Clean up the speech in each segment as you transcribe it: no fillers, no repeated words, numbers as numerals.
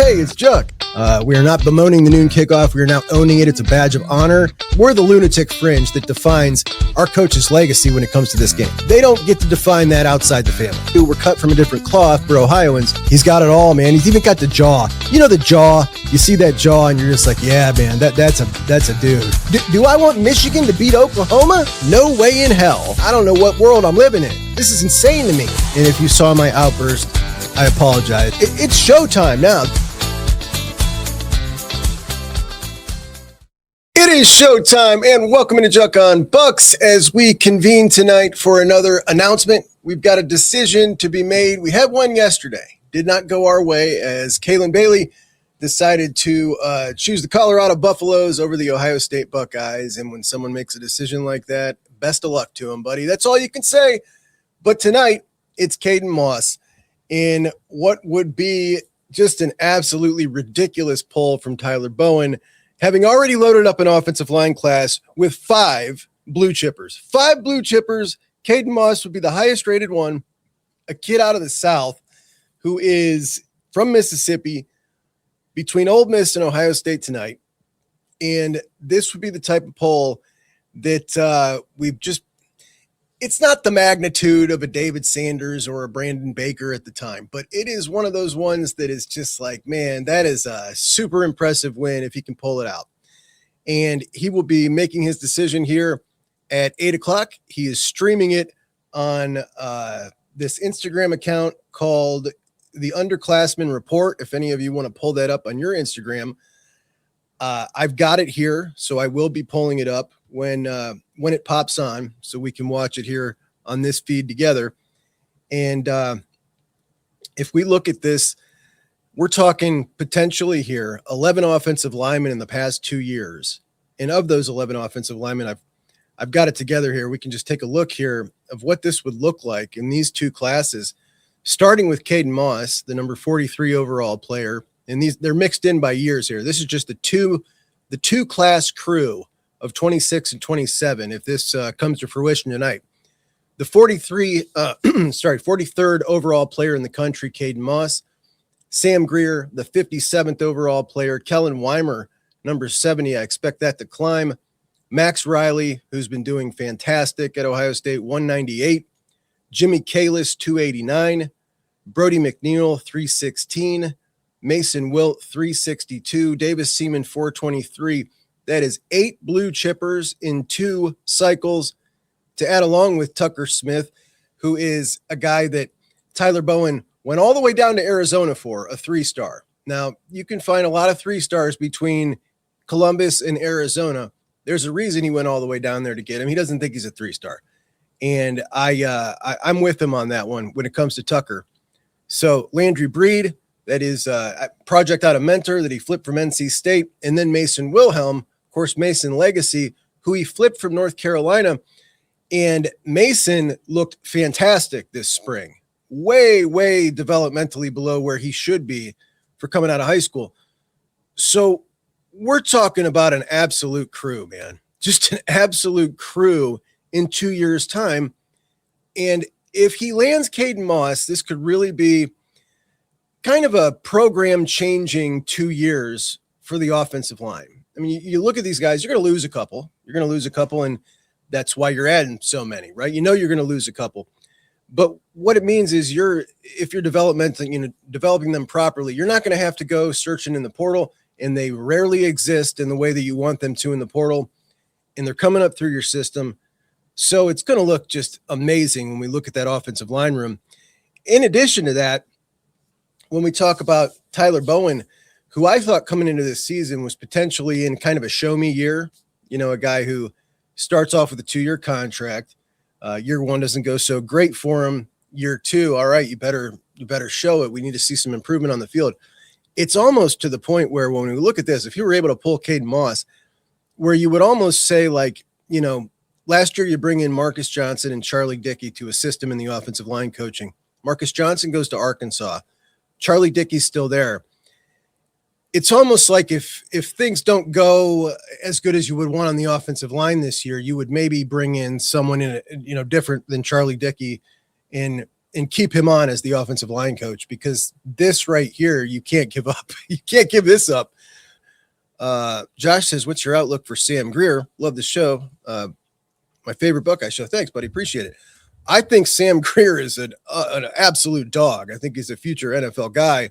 Hey, it's Juck. We are not bemoaning the noon kickoff. We are now owning it. It's a badge of honor. We're the lunatic fringe that defines our coach's legacy when it comes to this game. They don't get to define that outside the family. We're cut from a different cloth for Ohioans. He's got it all, man. He's even got the jaw. You know the jaw. You see that jaw and you're just like, yeah, man, that's a dude. Do I want Michigan to beat Oklahoma? No way in hell. I don't know what world I'm living in. This is insane to me. And if you saw my outburst, I apologize. It's showtime now. It is showtime, and welcome to Juck on Bucks as we convene tonight for another announcement. We've got a decision to be made. We had one yesterday. Did not go our way as Kalen Bailey decided to choose the Colorado Buffaloes over the Ohio State Buckeyes. And when someone makes a decision like that, best of luck to him, buddy. That's all you can say. But tonight, it's Kaden Moss in what would be just an absolutely ridiculous poll from Tyler Bowen, having already loaded up an offensive line class with 5 blue chippers. 5 blue chippers. Kaden Moss would be the highest rated one, a kid out of the South who is from Mississippi, between Ole Miss and Ohio State tonight. And this would be the type of poll that it's not the magnitude of a David Sanders or a Brandon Baker at the time, but it is one of those ones that is just like, man, that is a super impressive win if he can pull it out. And he will be making his decision here at 8:00. He is streaming it on this Instagram account called The Underclassmen Report. If any of you want to pull that up on your Instagram, I've got it here, so I will be pulling it up when it pops on, so we can watch it here on this feed together. And if we look at this, we're talking potentially here 11 offensive linemen in the past 2 years. And of those 11 offensive linemen, I've got it together here. We can just take a look here of what this would look like in these 2 classes, starting with Kaden Moss, the number 43 overall player. And they're mixed in by years here. This is just the two class crew of 26 and 27. If this comes to fruition tonight, the 43rd overall player in the country, Kaden Moss, Sam Greer, the 57th overall player, Kellen Weimer, number 70. I expect that to climb. Max Riley, who's been doing fantastic at Ohio State, 198. Jimmy Kalis, 289. Brody McNeil, 316. Mason Wilt, 362. Davis Seaman, 423. That is 8 blue chippers in 2 cycles to add along with Tucker Smith, who is a guy that Tyler Bowen went all the way down to Arizona for, a 3-star. Now, you can find a lot of 3-stars between Columbus and Arizona. There's a reason he went all the way down there to get him. He doesn't think he's a 3-star. And I'm with him on that one when it comes to Tucker. So Landry Breed, that is a project out of Mentor that he flipped from NC State. And then Mason Wilhelm, of course, Mason Legacy, who he flipped from North Carolina. And Mason looked fantastic this spring, way developmentally below where he should be for coming out of high school. So we're talking about an absolute crew, man, just an absolute crew in 2 years' time. And if he lands Kaden Moss, this could really be kind of a program-changing 2 years for the offensive line. I mean, you look at these guys, you're going to lose a couple. And that's why you're adding so many, right? You know you're going to lose a couple. But what it means is if you're developing them properly, you're not going to have to go searching in the portal, and they rarely exist in the way that you want them to in the portal, and they're coming up through your system. So it's going to look just amazing when we look at that offensive line room. In addition to that, when we talk about Tyler Bowen, who I thought coming into this season was potentially in kind of a show me year, a guy who starts off with a 2-year contract. Year 1 doesn't go so great for him. Year 2, all right, you better show it. We need to see some improvement on the field. It's almost to the point where when we look at this, if you were able to pull Kaden Moss, where you would almost say last year you bring in Marcus Johnson and Charlie Dickey to assist him in the offensive line coaching. Marcus Johnson goes to Arkansas. Charlie Dickey's still there. It's almost like if things don't go as good as you would want on the offensive line this year, you would maybe bring in someone in different than Charlie Dickey and and keep him on as the offensive line coach, because this right here, you can't give up. You can't give this up. Josh says, what's your outlook for Sam Greer? Love the show. My favorite Buckeye show. Thanks, buddy. Appreciate it. I think Sam Greer is an absolute dog. I think he's a future NFL guy.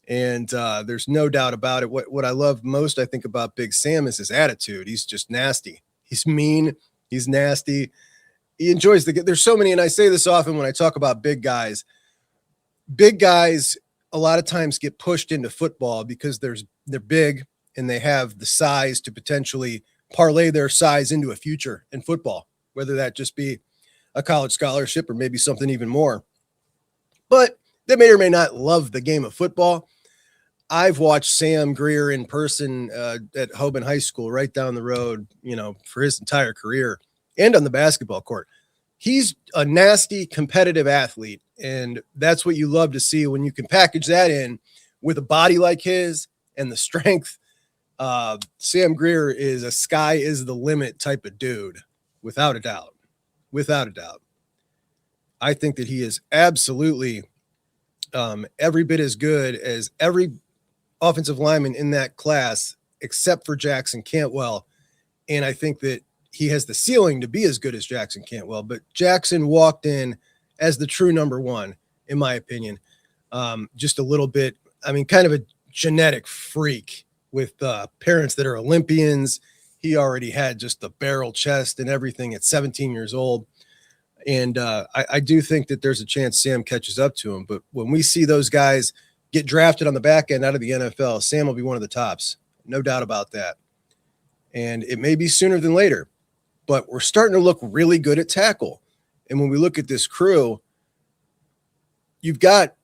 And there's no doubt about it. What I love most, I think, about Big Sam is his attitude. He's just nasty. He's mean. He's nasty. He enjoys there's so many, and I say this often when I talk about big guys. Big guys a lot of times get pushed into football because they're big and they have the size to potentially parlay their size into a future in football, whether that just be a college scholarship or maybe something even more. But they may or may not love the game of football. I've watched Sam Greer in person at Hoban High School right down the road, for his entire career, and on the basketball court. He's a nasty, competitive athlete, and that's what you love to see when you can package that in with a body like his and the strength. Sam Greer is a sky is the limit type of dude, without a doubt. Without a doubt. I think that he is absolutely every bit as good as every offensive lineman in that class, except for Jackson Cantwell. And I think that he has the ceiling to be as good as Jackson Cantwell, but Jackson walked in as the true number one, in my opinion. Just a little bit, kind of a genetic freak with parents that are Olympians. He already had just the barrel chest and everything at 17 years old. And I do think that there's a chance Sam catches up to him. But when we see those guys get drafted on the back end out of the NFL, Sam will be one of the tops. No doubt about that. And it may be sooner than later, but we're starting to look really good at tackle. And when we look at this crew, you've got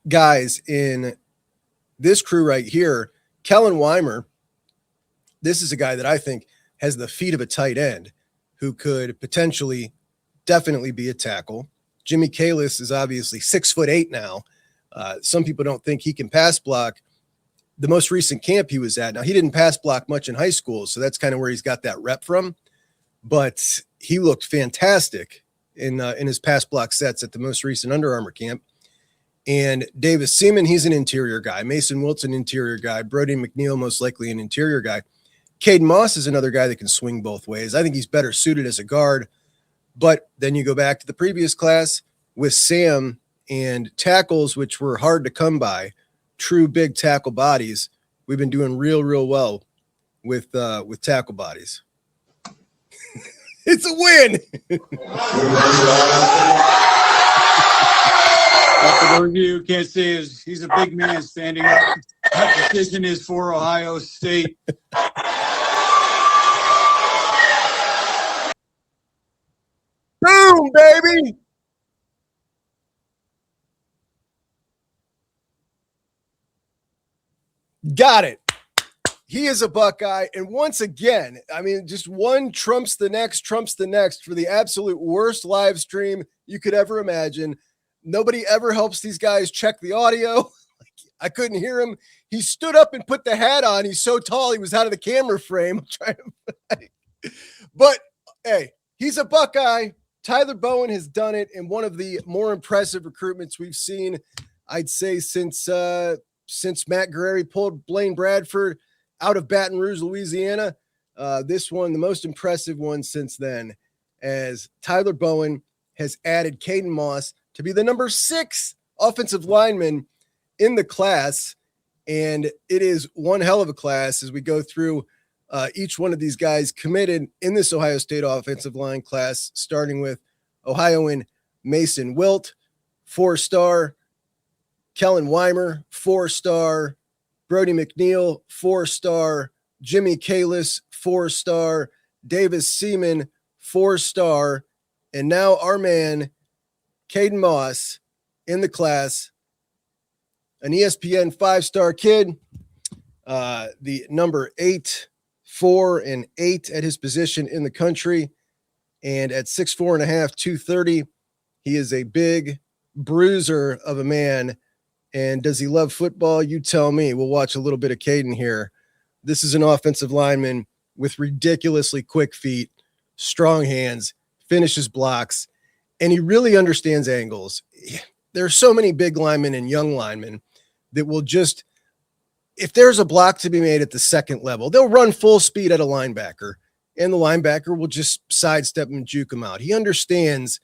guys in this crew right here. Kellen Weimer, this is a guy that I think has the feet of a tight end who could potentially definitely be a tackle. Jimmy Kalis is obviously 6'8" now. Some people don't think he can pass block. The most recent camp he was at, now he didn't pass block much in high school, so that's kind of where he's got that rep from. But he looked fantastic in his pass block sets at the most recent Under Armour camp. And Davis Seaman, he's an interior guy. Mason Wilson, interior guy. Brody McNeil, most likely an interior guy. Kaden Moss is another guy that can swing both ways. I think he's better suited as a guard. But then you go back to the previous class with Sam and tackles, which were hard to come by, true big tackle bodies. We've been doing real well with tackle bodies. It's a win. For those of you who can't see, he's a big man standing up. That decision is for Ohio State. Boom, baby. Got it. He is a Buckeye. And once again, just one trumps the next for the absolute worst live stream you could ever imagine. Nobody ever helps these guys check the audio. I couldn't hear him. He stood up and put the hat on. He's so tall, he was out of the camera frame. But hey, he's a Buckeye. Tyler Bowen has done it in one of the more impressive recruitments we've seen, I'd say, since Matt Guerrieri pulled Blaine Bradford out of Baton Rouge, Louisiana. This one, the most impressive one since then, as Tyler Bowen has added Kaden Moss to be the number 6 offensive lineman in the class. And it is one hell of a class as we go through each one of these guys committed in this Ohio State offensive line class, starting with Ohioan Mason Wilt, 4-star, Kellen Weimer, 4-star, Brody McNeil, 4-star, Jimmy Kalis, 4-star, Davis Seaman, 4-star, and now our man, Kaden Moss, in the class, an ESPN 5-star kid, the number 8, 4, and 8 at his position in the country. And at 6'4.5", 230, he is a big bruiser of a man. And does he love football? You tell me. We'll watch a little bit of Caden here. This is an offensive lineman with ridiculously quick feet, strong hands, finishes blocks, and he really understands angles. There are so many big linemen and young linemen that will just, if there's a block to be made at the second level, they'll run full speed at a linebacker, and the linebacker will just sidestep and juke him out. He understands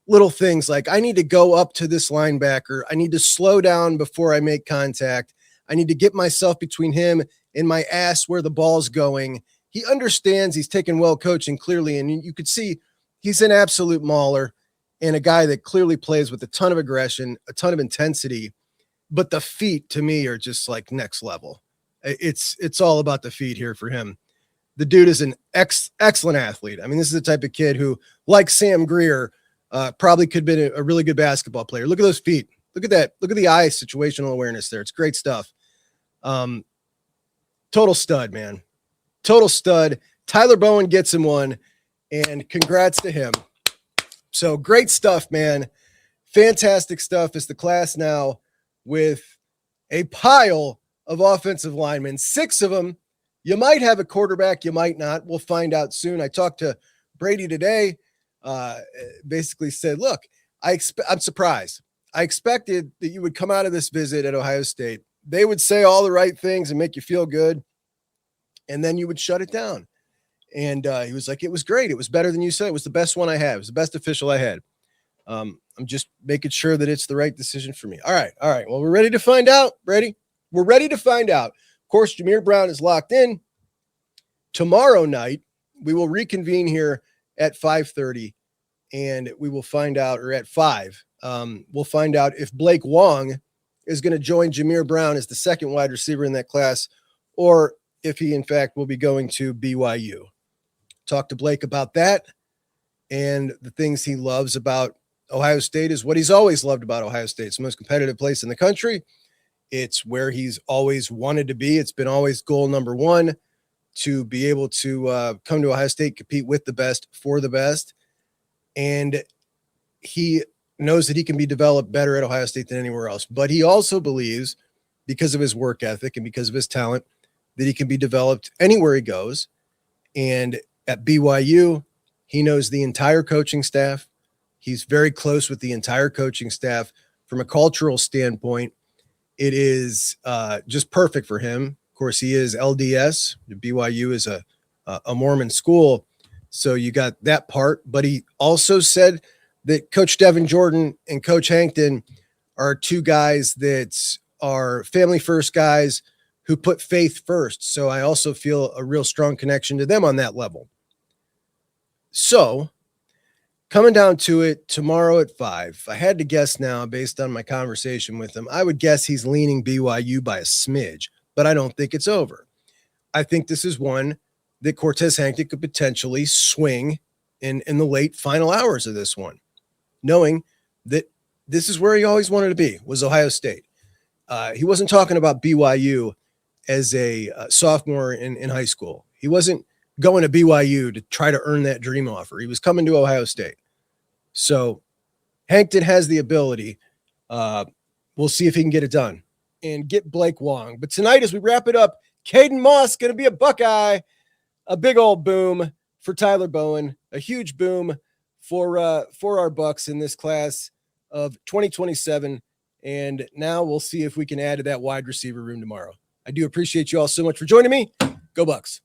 little things like, I need to go up to this linebacker. I need to slow down before I make contact. I need to get myself between him and my ass where the ball's going. He understands. He's taken well coaching clearly, and you could see he's an absolute mauler and a guy that clearly plays with a ton of aggression, a ton of intensity. But the feet to me are just like next level. It's all about the feet here for him. The dude is an excellent athlete. I mean, this is the type of kid who, like Sam Greer, probably could have been a really good basketball player. Look at those feet. Look at that. Look at the eye situational awareness there. It's great stuff. Total stud, man. Total stud. Tyler Bowen gets him one, and congrats to him. So great stuff, man. Fantastic stuff. It's the class now with a pile of offensive linemen, 6 of them. You might have a quarterback, you might not. We'll find out soon. I talked to Brady today, basically said, look, I'm surprised. I expected that you would come out of this visit at Ohio State. They would say all the right things and make you feel good, and then you would shut it down. And he was like, it was great. It was better than you said. It was the best one I had. It was the best official I had. I'm just making sure that it's the right decision for me. All right. Well, we're ready to find out, Brady. We're ready to find out. Of course, Jameer Brown is locked in. Tomorrow night, we will reconvene here at 5:30, and we will find out, or at 5, we'll find out if Blake Wong is going to join Jameer Brown as the second wide receiver in that class, or if he, in fact, will be going to BYU. Talk to Blake about that, and the things he loves about Ohio State is what he's always loved about Ohio State. It's the most competitive place in the country. It's where he's always wanted to be. It's been always goal number one, to be able to come to Ohio State, compete with the best, for the best. And he knows that he can be developed better at Ohio State than anywhere else. But he also believes, because of his work ethic and because of his talent, that he can be developed anywhere he goes. And at BYU, he knows the entire coaching staff. He's very close with the entire coaching staff. From a cultural standpoint, it is just perfect for him. Of course, he is LDS. BYU is a Mormon school, so you got that part. But he also said that Coach Devin Jordan and Coach Hankton are 2 guys that are family-first guys who put faith first. So I also feel a real strong connection to them on that level. So coming down to it, tomorrow at 5, if I had to guess now, based on my conversation with him, I would guess he's leaning BYU by a smidge, but I don't think it's over. I think this is one that Cortez Hankton could potentially swing in the late final hours of this one, knowing that this is where he always wanted to be, was Ohio State. He wasn't talking about BYU as a sophomore in high school. He wasn't going to BYU to try to earn that dream offer. He was coming to Ohio State. So Hankton has the ability. We'll see if he can get it done and get Blake Wong. But tonight, as we wrap it up, Kaden Moss going to be a Buckeye, a big old boom for Tyler Bowen, a huge boom for our Bucks in this class of 2027. And now we'll see if we can add to that wide receiver room tomorrow. I do appreciate you all so much for joining me. Go Bucks.